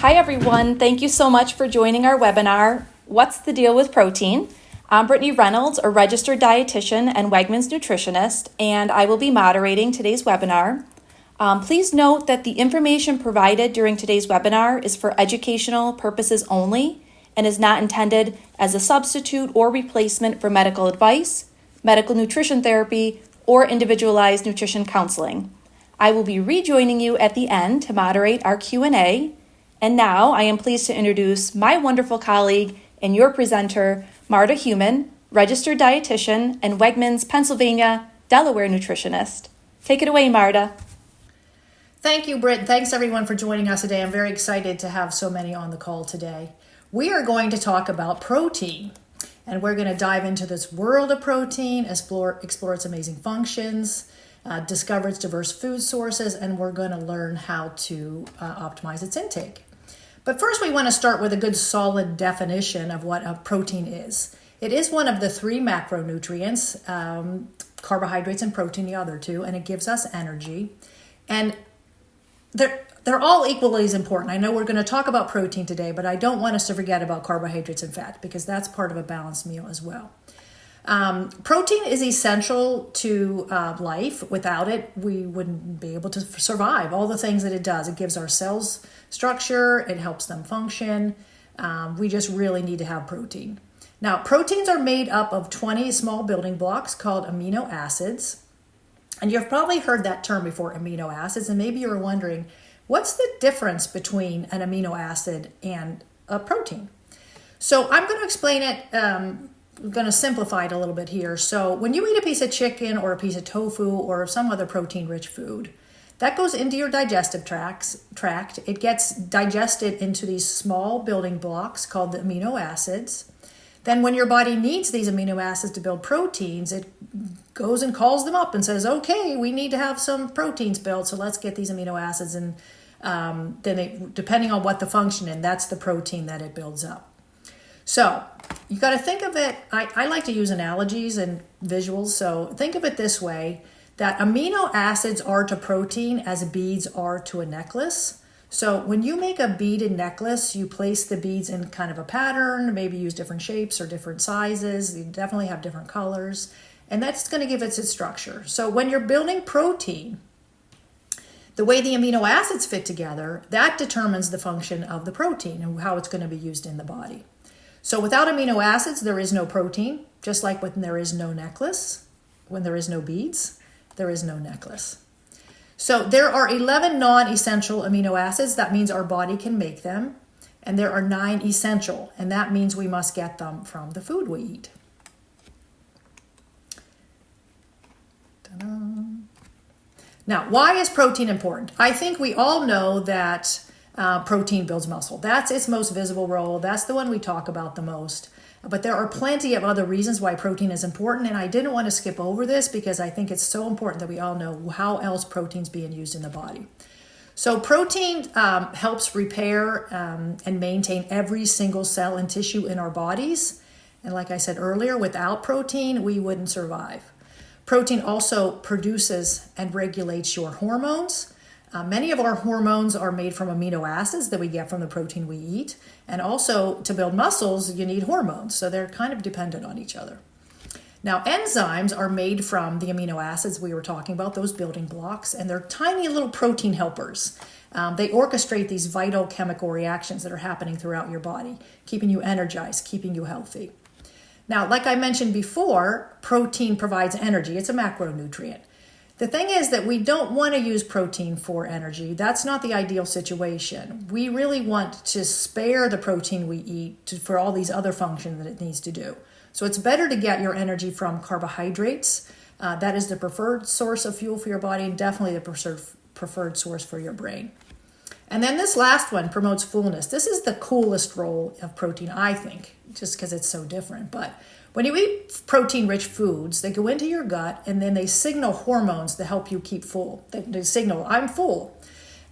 Hi everyone, thank you so much for joining our webinar, What's the Deal with Protein? I'm Brittany Reynolds, a registered dietitian and Wegmans nutritionist, and I will be moderating today's webinar. Please note that the information provided during today's webinar is for educational purposes only and is not intended as a substitute or replacement for medical advice, medical nutrition therapy, or individualized nutrition counseling. I will be rejoining you at the end to moderate our Q&A. And now I am pleased to introduce my wonderful colleague and your presenter, Marta Human, registered dietitian and Wegmans, Pennsylvania, Delaware nutritionist. Take it away, Marta. Thank you, Britt. Thanks everyone for joining us today. I'm very excited to have so many on the call today. We are going to talk about protein, and we're going to dive into this world of protein, explore its amazing functions, discover its diverse food sources, and we're going to learn how to optimize its intake. But first, we want to start with a good solid definition of what a protein is. It is one of the three macronutrients, carbohydrates and protein, the other two, and it gives us energy. And they're all equally as important. I know we're going to talk about protein today, but I don't want us to forget about carbohydrates and fat because that's part of a balanced meal as well. Protein is essential to life. Without it, we wouldn't be able to survive. All the things that it does, it gives our cells structure, it helps them function. We just really need to have protein. Now, proteins are made up of 20 small building blocks called amino acids. And you've probably heard that term before, amino acids, and maybe you're wondering, what's the difference between an amino acid and a protein? So I'm going to explain it. I'm going to simplify it a little bit here. So when you eat a piece of chicken or a piece of tofu or some other protein-rich food, that goes into your digestive tract. It gets digested into these small building blocks called the amino acids. Then when your body needs these amino acids to build proteins, it goes and calls them up and says, okay, we need to have some proteins built, so let's get these amino acids. And depending on what the function is, that's the protein that it builds up. So you got to think of it, I like to use analogies and visuals. So think of it this way, that amino acids are to protein as beads are to a necklace. So when you make a beaded necklace, you place the beads in kind of a pattern, maybe use different shapes or different sizes. You definitely have different colors, and that's going to give it its structure. So when you're building protein, the way the amino acids fit together, that determines the function of the protein and how it's going to be used in the body. So without amino acids, there is no protein, just like when there is no necklace, when there is no beads, there is no necklace. So there are 11 non-essential amino acids. That means our body can make them. And there are 9 essential, and that means we must get them from the food we eat. Ta-da. Now, why is protein important? I think we all know that protein builds muscle. That's its most visible role. That's the one we talk about the most. But there are plenty of other reasons why protein is important, and I didn't want to skip over this because I think it's so important that we all know how else protein's being used in the body. So protein helps repair and maintain every single cell and tissue in our bodies. And like I said earlier, without protein, we wouldn't survive. Protein also produces and regulates your hormones. Many of our hormones are made from amino acids that we get from the protein we eat. And also, to build muscles, you need hormones. So they're kind of dependent on each other. Now, enzymes are made from the amino acids we were talking about, those building blocks, and they're tiny little protein helpers. They orchestrate these vital chemical reactions that are happening throughout your body, keeping you energized, keeping you healthy. Now, like I mentioned before, protein provides energy. It's a macronutrient. The thing is that we don't want to use protein for energy. That's not the ideal situation. We really want to spare the protein we eat for all these other functions that it needs to do. So it's better to get your energy from carbohydrates. That is the preferred source of fuel for your body and definitely the preferred source for your brain. And then this last one promotes fullness. This is the coolest role of protein, I think, just because it's so different. But when you eat protein-rich foods, they go into your gut and then they signal hormones to help you keep full. They signal, I'm full.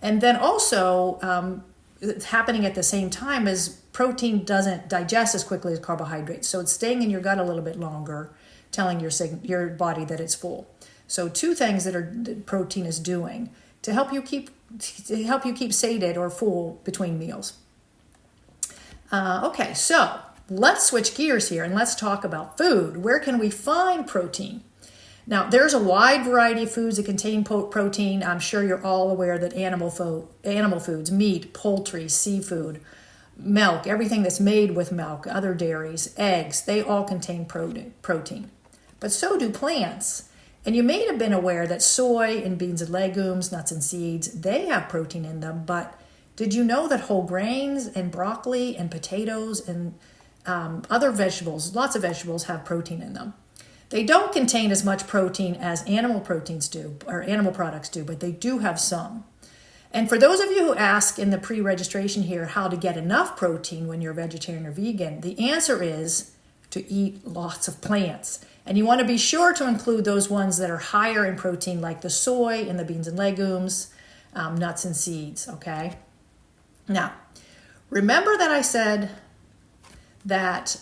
And then also, it's happening at the same time as protein doesn't digest as quickly as carbohydrates. So it's staying in your gut a little bit longer, telling your body that it's full. So 2 things that protein is doing to help you keep to help you keep sated or full between meals. Okay, so let's switch gears here and let's talk about food. Where can we find protein? Now, there's a wide variety of foods that contain protein. I'm sure you're all aware that animal foods, meat, poultry, seafood, milk, everything that's made with milk, other dairies, eggs, they all contain protein. But so do plants. And you may have been aware that soy and beans and legumes, nuts and seeds, they have protein in them. But did you know that whole grains and broccoli and potatoes and other vegetables, lots of vegetables have protein in them? They don't contain as much protein as animal proteins do, or animal products do, but they do have some. And for those of you who ask in the pre-registration here how to get enough protein when you're vegetarian or vegan, the answer is to eat lots of plants. And you want to be sure to include those ones that are higher in protein, like the soy and the beans and legumes, nuts and seeds, okay? Now, remember that I said that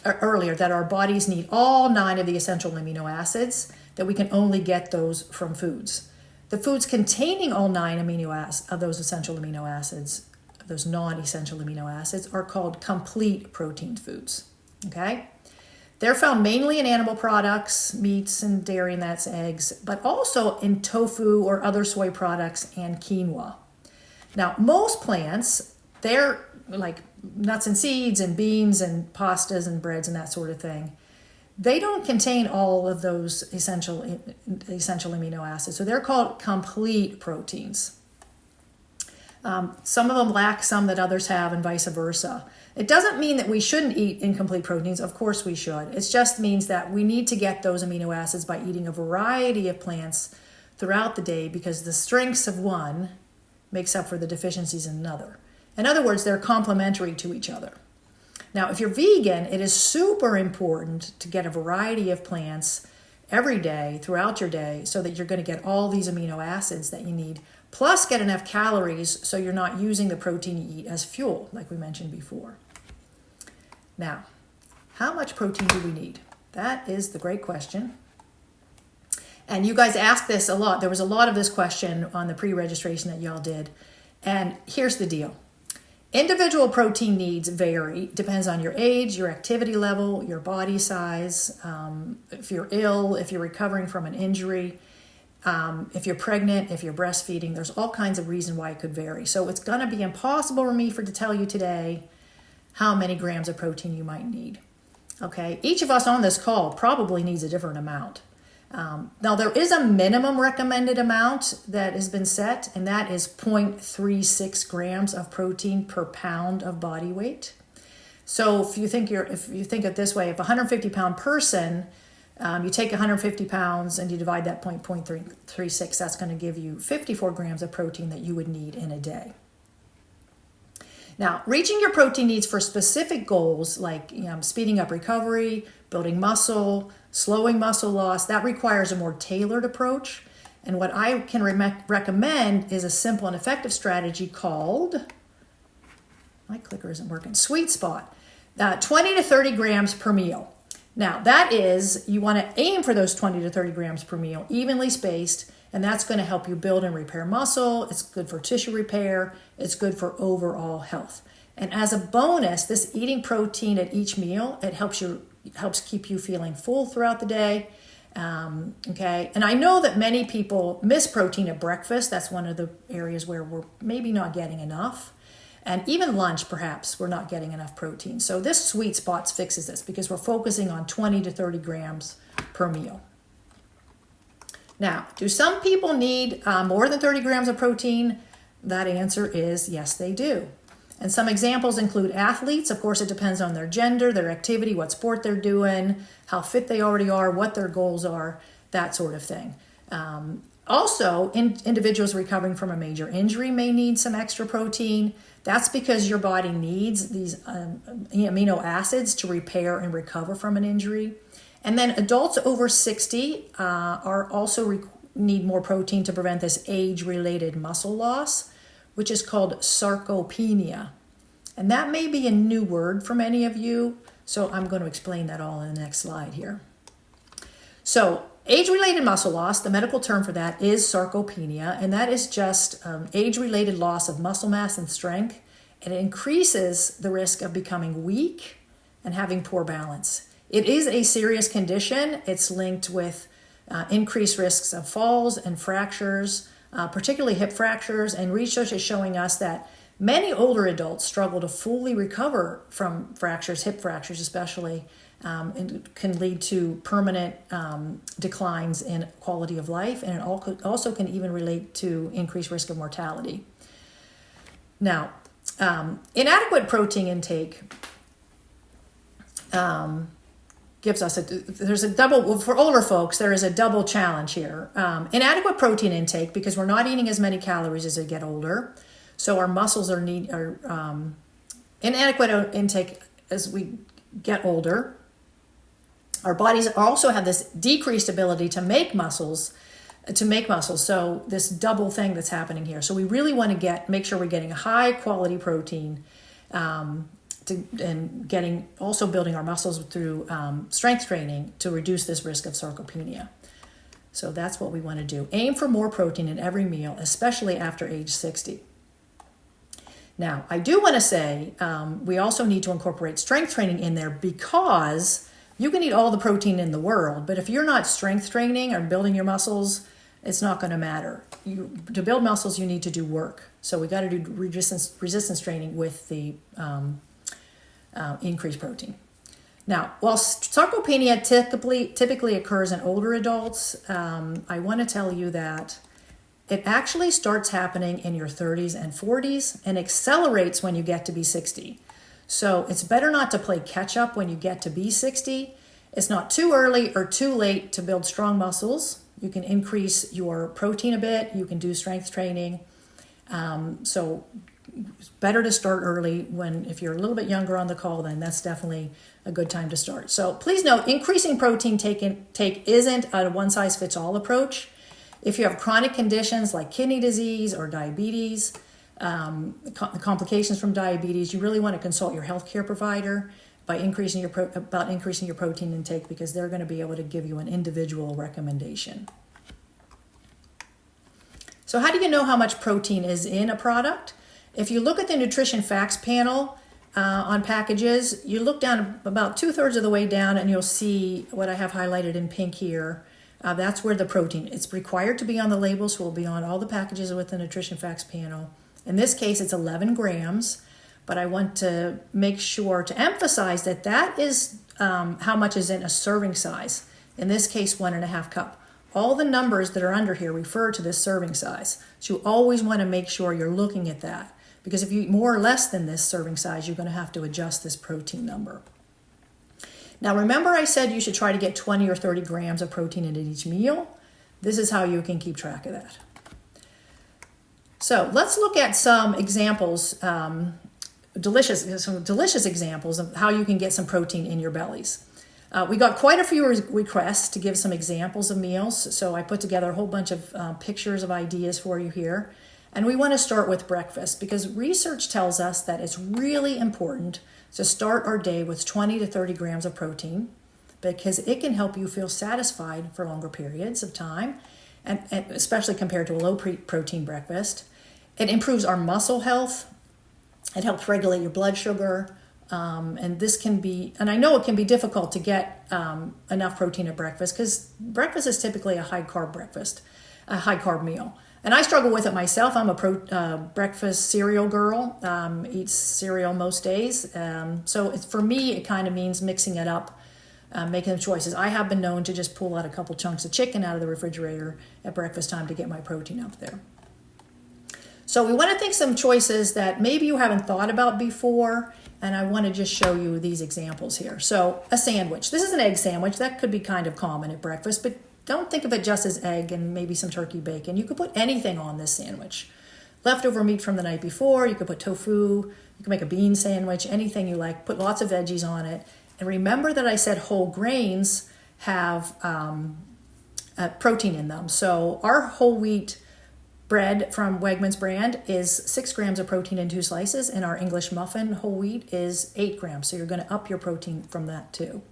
earlier that our bodies need all 9 of the essential amino acids, that we can only get those from foods. The foods containing all 9 of those essential amino acids, those non-essential amino acids, are called complete protein foods, okay? They're found mainly in animal products, meats and dairy, and that's eggs, but also in tofu or other soy products and quinoa. Now, most plants, they're like nuts and seeds and beans and pastas and breads and that sort of thing. They don't contain all of those essential amino acids, so they're called complete proteins. Some of them lack some that others have, and vice versa. It doesn't mean that we shouldn't eat incomplete proteins. Of course we should. It just means that we need to get those amino acids by eating a variety of plants throughout the day, because the strengths of one makes up for the deficiencies in another. In other words, they're complementary to each other. Now, if you're vegan, it is super important to get a variety of plants every day throughout your day so that you're going to get all these amino acids that you need, plus get enough calories so you're not using the protein you eat as fuel, like we mentioned before. Now, how much protein do we need? That is the great question. And you guys asked this a lot. There was a lot of this question on the pre-registration that y'all did. And here's the deal. Individual protein needs vary. Depends on your age, your activity level, your body size, if you're ill, if you're recovering from an injury, if you're pregnant, if you're breastfeeding. There's all kinds of reasons why it could vary. So it's going to be impossible for me to tell you today how many grams of protein you might need. Okay, each of us on this call probably needs a different amount. Now, there is a minimum recommended amount that has been set, and that is 0.36 grams of protein per pound of body weight. So if you think it this way, if a 150-pound person, you take 150 pounds and you divide that 0.36, that's going to give you 54 grams of protein that you would need in a day. Now, reaching your protein needs for specific goals like speeding up recovery, building muscle, slowing muscle loss, that requires a more tailored approach. And what I can recommend is a simple and effective strategy called, my clicker isn't working, Sweet Spot, 20 to 30 grams per meal. Now, that is, you want to aim for those 20 to 30 grams per meal, evenly spaced, and that's going to help you build and repair muscle. It's good for tissue repair. It's good for overall health. And as a bonus, this eating protein at each meal, it helps keep you feeling full throughout the day. Okay, and I know that many people miss protein at breakfast. That's one of the areas where we're maybe not getting enough. And even lunch, perhaps, we're not getting enough protein. So this Sweet Spots fixes this because we're focusing on 20 to 30 grams per meal. Now, do some people need more than 30 grams of protein? That answer is yes, they do. And some examples include athletes. Of course, it depends on their gender, their activity, what sport they're doing, how fit they already are, what their goals are, that sort of thing. Also, individuals recovering from a major injury may need some extra protein. That's because your body needs these amino acids to repair and recover from an injury. And then adults over 60 are also need more protein to prevent this age-related muscle loss, which is called sarcopenia. And that may be a new word for many of you, so I'm going to explain that all in the next slide here. So Age-related muscle loss, the medical term for that is sarcopenia, and that is just age-related loss of muscle mass and strength, and it increases the risk of becoming weak and having poor balance. It is a serious condition. It's linked with increased risks of falls and fractures, particularly hip fractures, and research is showing us that many older adults struggle to fully recover from fractures, hip fractures especially, and can lead to permanent declines in quality of life, and it also can even relate to increased risk of mortality. Now, inadequate protein intake gives us for older folks, there is a double challenge here. Inadequate protein intake, because we're not eating as many calories as we get older, so our muscles are inadequate intake as we get older. Our bodies also have this decreased ability to make muscles. So this double thing that's happening here. So we really want to make sure we're getting a high quality protein, and building our muscles through strength training to reduce this risk of sarcopenia. So that's what we want to do. Aim for more protein in every meal, especially after age 60. Now, I do want to say we also need to incorporate strength training in there, because you can eat all the protein in the world, but if you're not strength training or building your muscles, it's not going to matter. To build muscles, you need to do work. So we got to do resistance training with the increased protein. Now, while sarcopenia typically occurs in older adults, I want to tell you that it actually starts happening in your 30s and 40s and accelerates when you get to be 60. So it's better not to play catch up when you get to be 60. It's not too early or too late to build strong muscles. You can increase your protein a bit. You can do strength training. So it's better to start early. If you're a little bit younger on the call, then that's definitely a good time to start. So please note, increasing protein take isn't a one-size-fits-all approach. If you have chronic conditions like kidney disease or diabetes, the complications from diabetes, you really want to consult your healthcare provider about increasing your protein intake, because they're going to be able to give you an individual recommendation. So how do you know how much protein is in a product? If you look at the nutrition facts panel on packages, you look down about 2/3 of the way down and you'll see what I have highlighted in pink here. That's where the protein, it's required to be on the label, so it will be on all the packages with the nutrition facts panel. In this case, it's 11 grams, but I want to make sure to emphasize that is how much is in a serving size. In this case, 1.5 cup. All the numbers that are under here refer to this serving size. So you always want to make sure you're looking at that, because if you eat more or less than this serving size, you're going to have to adjust this protein number. Now, remember I said you should try to get 20 or 30 grams of protein into each meal? This is how you can keep track of that. So let's look at some examples, delicious examples of how you can get some protein in your bellies. We got quite a few requests to give some examples of meals, so I put together a whole bunch of pictures of ideas for you here. And we want to start with breakfast, because research tells us that it's really important to start our day with 20 to 30 grams of protein, because it can help you feel satisfied for longer periods of time, and especially compared to a low protein breakfast. It improves our muscle health. It helps regulate your blood sugar. And this can be, and I know it can be difficult to get enough protein at breakfast, because breakfast is typically a high carb meal. And I struggle with it myself. I'm a breakfast cereal girl, eats cereal most days. So for me, it kind of means mixing it up, making choices. I have been known to just pull out a couple chunks of chicken out of the refrigerator at breakfast time to get my protein up there. So we want to think some choices that maybe you haven't thought about before, and I want to just show you these examples here. So a sandwich. This is an egg sandwich. That could be kind of common at breakfast, but don't think of it just as egg and maybe some turkey bacon. You could put anything on this sandwich. Leftover meat from the night before, you could put tofu, you can make a bean sandwich, anything you like. Put lots of veggies on it. And remember that I said whole grains have protein in them. So our whole wheat bread from Wegmans brand is 6 grams of protein in 2 slices, and our English muffin whole wheat is 8 grams. So you're going to up your protein from that too.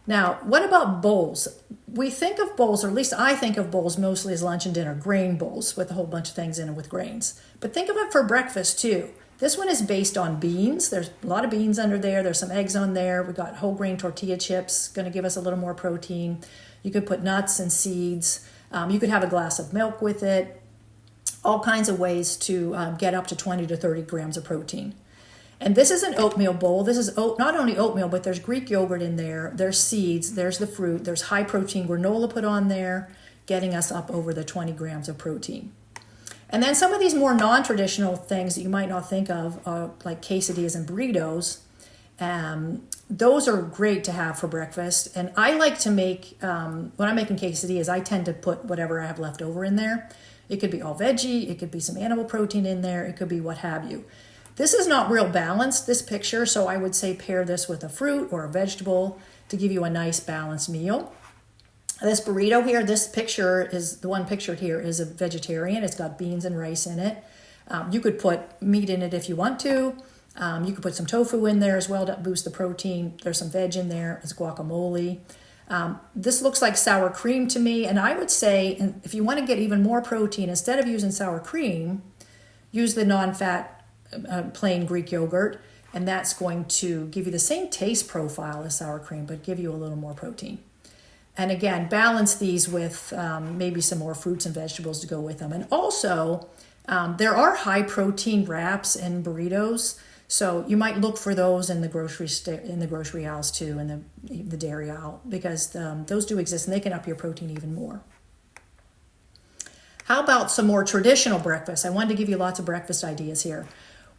Now, what about bowls? We think of bowls, or at least I think of bowls mostly as lunch and dinner, grain bowls with a whole bunch of things in it with grains. But think of it for breakfast too. This one is based on beans. There's a lot of beans under there. There's some eggs on there. We've got whole grain tortilla chips, going to give us a little more protein. You could put nuts and seeds. You could have a glass of milk with it. All kinds of ways to get up to 20 to 30 grams of protein. And this is an oatmeal bowl. This is not only oatmeal, but there's Greek yogurt in there. There's seeds. There's the fruit. There's high protein granola put on there, getting us up over the 20 grams of protein. And then some of these more non-traditional things that you might not think of, like quesadillas and burritos, those are great to have for breakfast. And I like to make, when I'm making quesadillas, I tend to put whatever I have left over in there. It could be all veggie. It could be some animal protein in there. It could be what have you. This is not real balanced, this picture, so I would say pair this with a fruit or a vegetable to give you a nice balanced meal. This burrito here, this picture is, the one pictured here is a vegetarian. It's got beans and rice in it. You could put meat in it if you want to. You could put some tofu in there as well to boost the protein. There's some veg in there. It's guacamole. This looks like sour cream to me, and I would say if you want to get even more protein, instead of using sour cream, use the non-fat plain Greek yogurt, and that's going to give you the same taste profile as sour cream, but give you a little more protein. And again, balance these with maybe some more fruits and vegetables to go with them. And also, there are high protein wraps and burritos, so you might look for those in the grocery aisles too, in the dairy aisle, because those do exist and they can up your protein even more. How about some more traditional breakfast? I wanted to give you lots of breakfast ideas here.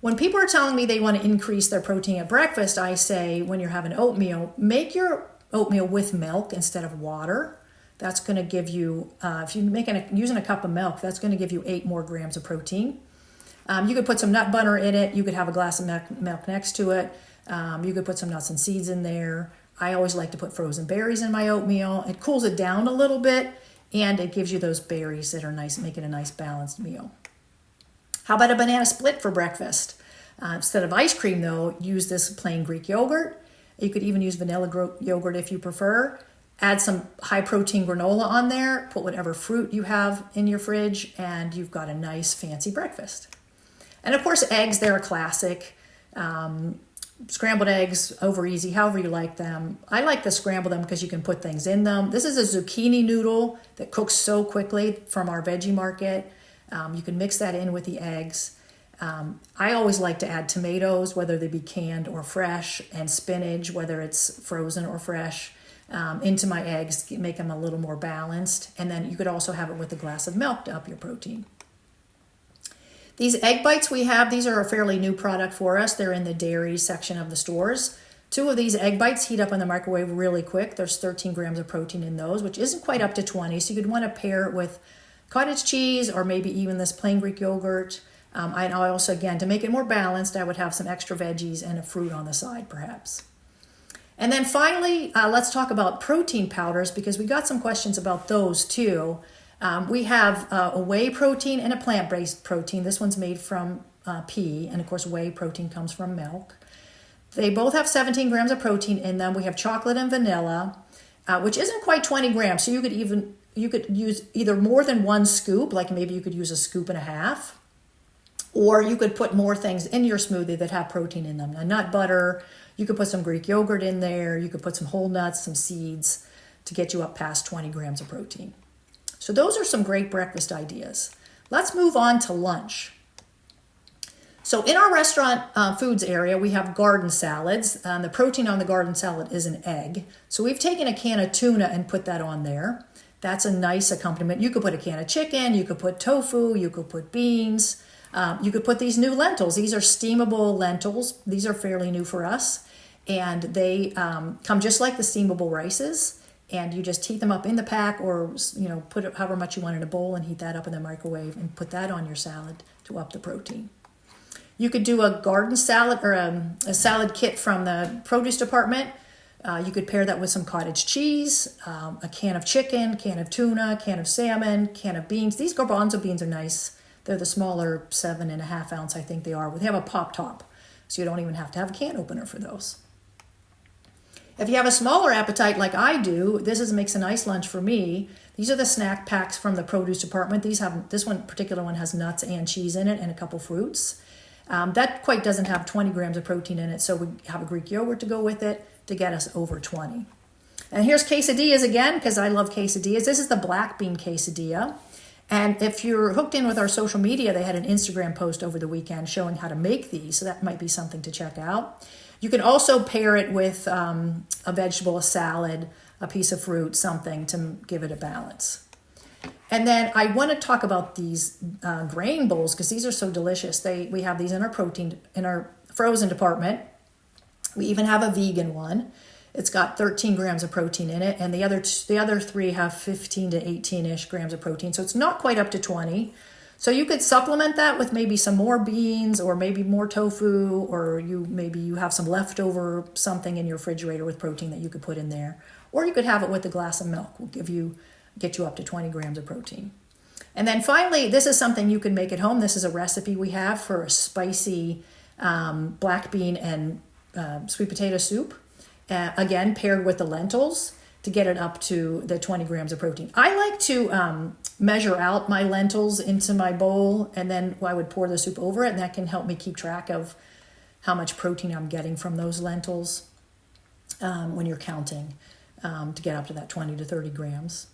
When people are telling me they want to increase their protein at breakfast, I say when you're having oatmeal, make your oatmeal with milk instead of water. That's going to give you, if you're using a cup of milk, that's going to give you 8 more grams of protein. You could put some nut butter in it. You could have a glass of milk next to it. You could put some nuts and seeds in there. I always like to put frozen berries in my oatmeal. It cools it down a little bit, and it gives you those berries that are nice, make it a nice balanced meal. How about a banana split for breakfast? Instead of ice cream, though, use this plain Greek yogurt. You could even use vanilla yogurt if you prefer. Add some high-protein granola on there. Put whatever fruit you have in your fridge, and you've got a nice, fancy breakfast. And, of course, eggs, they're a classic. Scrambled eggs, over easy, however you like them. I like to scramble them because you can put things in them. This is a zucchini noodle that cooks so quickly from our veggie market. You can mix that in with the eggs. I always like to add tomatoes, whether they be canned or fresh, and spinach, whether it's frozen or fresh, into my eggs, make them a little more balanced. And then you could also have it with a glass of milk to up your protein. These egg bites we have, these are a fairly new product for us. They're in the dairy section of the stores. 2 of these egg bites heat up in the microwave really quick. There's 13 grams of protein in those, which isn't quite up to 20. So you'd want to pair it with cottage cheese or maybe even this plain Greek yogurt. I also, again, to make it more balanced, I would have some extra veggies and a fruit on the side, perhaps. And then finally, let's talk about protein powders, because we got some questions about those too. We have a whey protein and a plant-based protein. This one's made from pea, and of course whey protein comes from milk. They both have 17 grams of protein in them. We have chocolate and vanilla, which isn't quite 20 grams. So you could use either more than 1 scoop, like maybe you could use a scoop and a half, or you could put more things in your smoothie that have protein in them. A nut butter, you could put some Greek yogurt in there, you could put some whole nuts, some seeds to get you up past 20 grams of protein. So those are some great breakfast ideas. Let's move on to lunch. So in our restaurant foods area, we have garden salads. The protein on the garden salad is an egg. So we've taken a can of tuna and put that on there. That's a nice accompaniment. You could put a can of chicken, you could put tofu, you could put beans. You could put these new lentils. These are steamable lentils. These are fairly new for us. And they come just like the steamable rices. And you just heat them up in the pack, or put it however much you want in a bowl and heat that up in the microwave and put that on your salad to up the protein. You could do a garden salad or a salad kit from the produce department. You could pair that with some cottage cheese, a can of chicken, can of tuna, can of salmon, can of beans. These garbanzo beans are nice. They're the smaller 7.5 ounce, I think they are. They have a pop top, so you don't even have to have a can opener for those. If you have a smaller appetite like I do, makes a nice lunch for me. These are the snack packs from the produce department. This particular one has nuts and cheese in it and a couple fruits. That quite doesn't have 20 grams of protein in it, so we have a Greek yogurt to go with it to get us over 20. And here's quesadillas again, because I love quesadillas. This is the black bean quesadilla. And if you're hooked in with our social media, they had an Instagram post over the weekend showing how to make these, so that might be something to check out. You can also pair it with a vegetable, a salad, a piece of fruit, something to give it a balance. And then I want to talk about these grain bowls because these are so delicious. We have these in our frozen department. We even have a vegan one. It's got 13 grams of protein in it, and the other three have 15 to 18-ish grams of protein. So it's not quite up to 20. So you could supplement that with maybe some more beans or maybe more tofu, or you have some leftover something in your refrigerator with protein that you could put in there. Or you could have it with a glass of milk. Will get you up to 20 grams of protein. And then finally, this is something you can make at home. This is a recipe we have for a spicy black bean and sweet potato soup. Again, paired with the lentils to get it up to the 20 grams of protein. I like to measure out my lentils into my bowl, and then I would pour the soup over it, and that can help me keep track of how much protein I'm getting from those lentils when you're counting to get up to that 20 to 30 grams.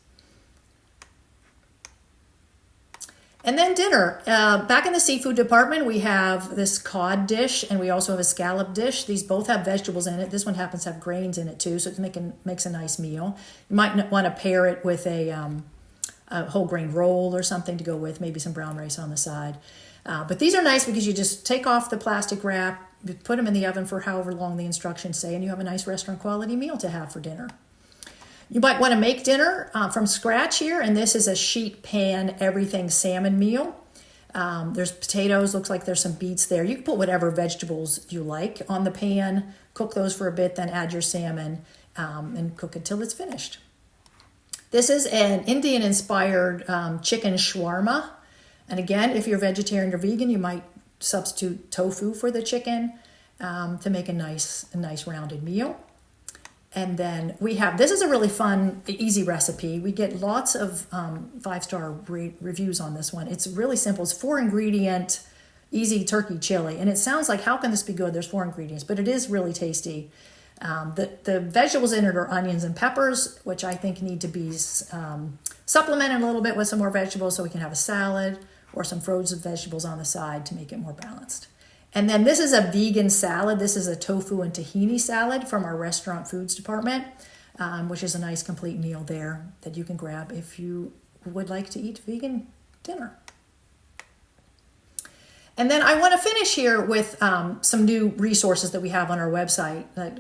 And then dinner. Back in the seafood department, we have this cod dish, and we also have a scallop dish. These both have vegetables in it. This one happens to have grains in it too, so it makes a nice meal. You might want to pair it with a whole grain roll or something to go with, maybe some brown rice on the side. But these are nice because you just take off the plastic wrap, put them in the oven for however long the instructions say, and you have a nice restaurant quality meal to have for dinner. You might want to make dinner from scratch here, and this is a sheet pan everything salmon meal. There's potatoes, looks like there's some beets there. You can put whatever vegetables you like on the pan, cook those for a bit, then add your salmon and cook it till it's finished. This is an Indian-inspired chicken shawarma. And again, if you're vegetarian or vegan, you might substitute tofu for the chicken to make a nice rounded meal. And then this is a really fun, easy recipe. We get lots of 5-star reviews on this one. It's really simple. It's 4-ingredient, easy turkey chili. And it sounds like, how can this be good? There's 4 ingredients, but it is really tasty. The vegetables in it are onions and peppers, which I think need to be supplemented a little bit with some more vegetables so we can have a salad or some frozen vegetables on the side to make it more balanced. And then this is a vegan salad. This is a tofu and tahini salad from our restaurant foods department, which is a nice complete meal there that you can grab if you would like to eat vegan dinner. And then I want to finish here with some new resources that we have on our website. I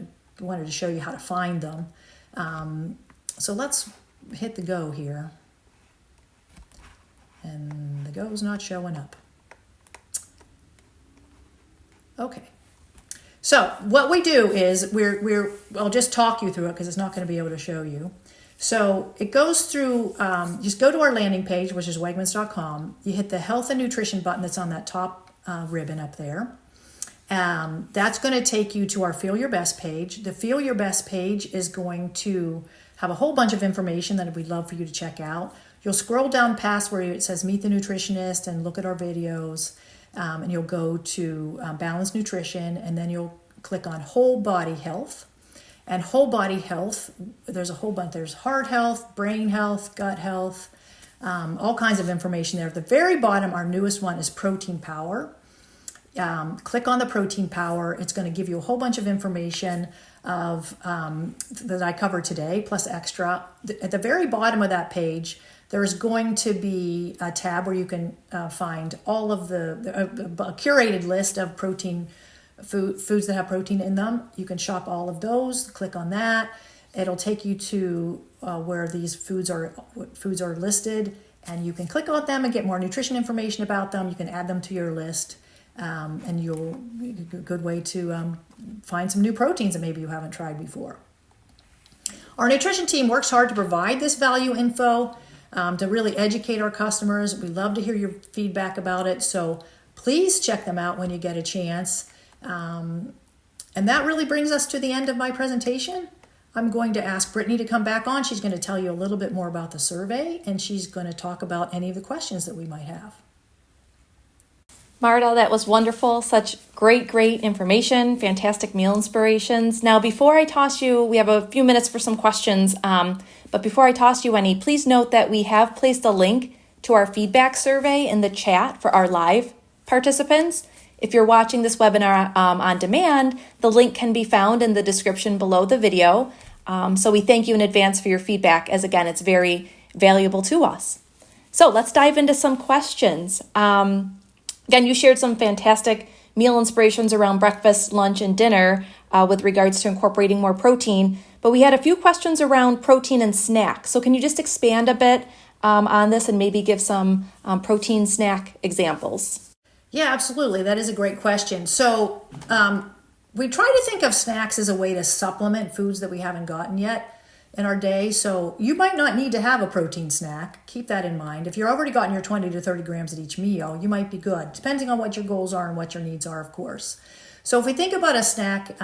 wanted to show you how to find them. So let's hit the go here. And the go's not showing up. Okay, so what we do is I'll just talk you through it because it's not going to be able to show you. So it goes through, just go to our landing page, which is wegmans.com. You hit the health and nutrition button that's on that top ribbon up there. That's going to take you to our Feel Your Best page. The Feel Your Best page is going to have a whole bunch of information that we'd love for you to check out. You'll scroll down past where it says Meet the Nutritionist and look at our videos. And you'll go to Balanced Nutrition, and then you'll click on Whole Body Health. And Whole Body Health, there's a whole bunch. There's heart health, brain health, gut health, all kinds of information there. At the very bottom, our newest one is Protein Power. Click on the Protein Power. It's going to give you a whole bunch of information that I covered today, plus extra. At the very bottom of that page, there's going to be a tab where you can find all of a curated list of foods that have protein in them. You can shop all of those. Click on that. It'll take you to where these foods are listed, and you can click on them and get more nutrition information about them. You can add them to your list, and a good way to find some new proteins that maybe you haven't tried before. Our nutrition team works hard to provide this value info. To really educate our customers. We love to hear your feedback about it, so please check them out when you get a chance. And that really brings us to the end of my presentation. I'm going to ask Brittany to come back on. She's going to tell you a little bit more about the survey, and she's going to talk about any of the questions that we might have. Marta, that was wonderful. Such great information, fantastic meal inspirations. Now, before I toss you, we have a few minutes for some questions, but before I toss you any, please note that we have placed a link to our feedback survey in the chat for our live participants. If you're watching this webinar on demand, the link can be found in the description below the video. So we thank you in advance for your feedback, as again, it's very valuable to us. So let's dive into some questions. Again, you shared some fantastic meal inspirations around breakfast, lunch, and dinner with regards to incorporating more protein, but we had a few questions around protein and snacks. So can you just expand a bit on this and maybe give some protein snack examples? Yeah, absolutely. That is a great question. So we try to think of snacks as a way to supplement foods that we haven't gotten yet in our day. So you might not need to have a protein snack. Keep that in mind. If you're already gotten your 20 to 30 grams at each meal, you might be good, depending on what your goals are and what your needs are, of course. So if we think about a snack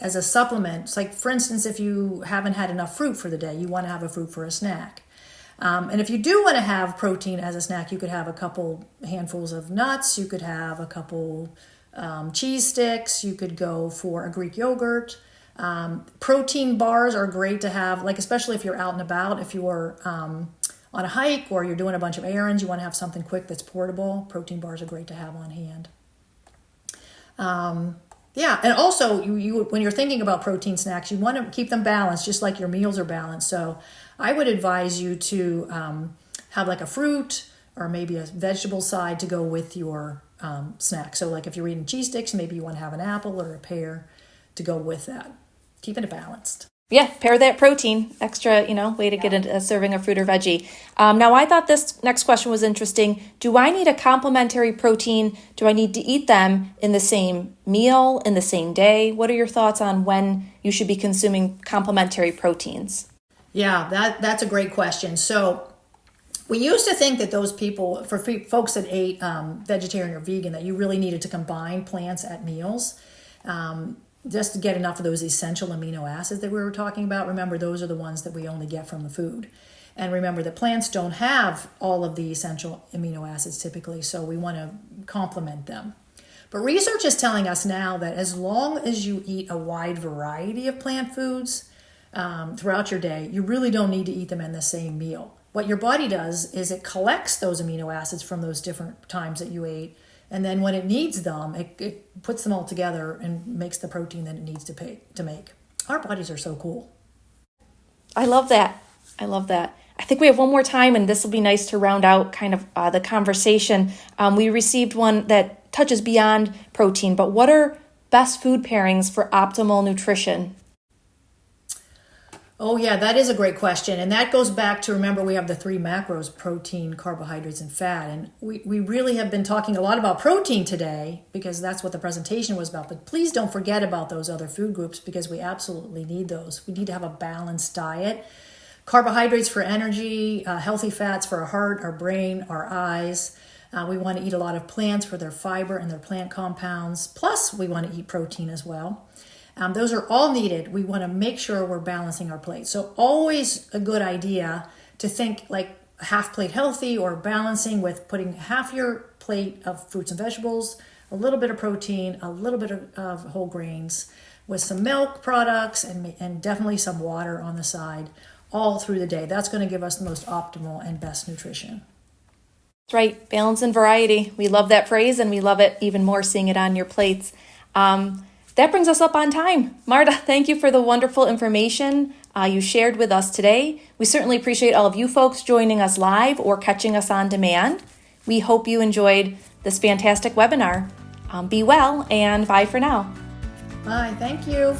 as a supplement, it's like, for instance, if you haven't had enough fruit for the day, you want to have a fruit for a snack. And if you do want to have protein as a snack, you could have a couple handfuls of nuts, you could have a couple cheese sticks, you could go for a Greek yogurt. Protein bars are great to have, like especially if you're out and about, if you're on a hike or you're doing a bunch of errands, you want to have something quick that's portable. Protein bars are great to have on hand. Yeah, and also you when you're thinking about protein snacks, you want to keep them balanced, just like your meals are balanced. So I would advise you to have like a fruit or maybe a vegetable side to go with your snack. So like if you're eating cheese sticks, maybe you want to have an apple or a pear to go with that. Keeping it balanced. Yeah, pair that protein, extra, way to get a serving of fruit or veggie. Now, I thought this next question was interesting. Do I need a complementary protein? Do I need to eat them in the same meal, in the same day? What are your thoughts on when you should be consuming complementary proteins? Yeah, that's a great question. So we used to think that those people, for folks that ate vegetarian or vegan, that you really needed to combine plants at meals. Just to get enough of those essential amino acids that we were talking about. Remember, those are the ones that we only get from the food. And remember that plants don't have all of the essential amino acids typically, so we want to complement them. But research is telling us now that as long as you eat a wide variety of plant foods throughout your day, you really don't need to eat them in the same meal. What your body does is it collects those amino acids from those different times that you ate, and then when it needs them, it puts them all together and makes the protein that it needs to make. Our bodies are so cool. I love that. I think we have one more time, and this will be nice to round out kind of the conversation. We received one that touches beyond protein, but what are best food pairings for optimal nutrition? Oh yeah, that is a great question. And that goes back to, remember, we have the 3 macros: protein, carbohydrates, and fat. And we really have been talking a lot about protein today because that's what the presentation was about. But please don't forget about those other food groups because we absolutely need those. We need to have a balanced diet. Carbohydrates for energy, healthy fats for our heart, our brain, our eyes. We want to eat a lot of plants for their fiber and their plant compounds. Plus, we want to eat protein as well. Those are all needed. We want to make sure we're balancing our plate. So always a good idea to think like half plate healthy or balancing with putting half your plate of fruits and vegetables, a little bit of protein, a little bit of whole grains with some milk products and definitely some water on the side all through the day. That's going to give us the most optimal and best nutrition. That's right. Balance and variety. We love that phrase, and we love it even more seeing it on your plates. That brings us up on time. Marta, thank you for the wonderful information you shared with us today. We certainly appreciate all of you folks joining us live or catching us on demand. We hope you enjoyed this fantastic webinar. Be well, and bye for now. Bye. Thank you.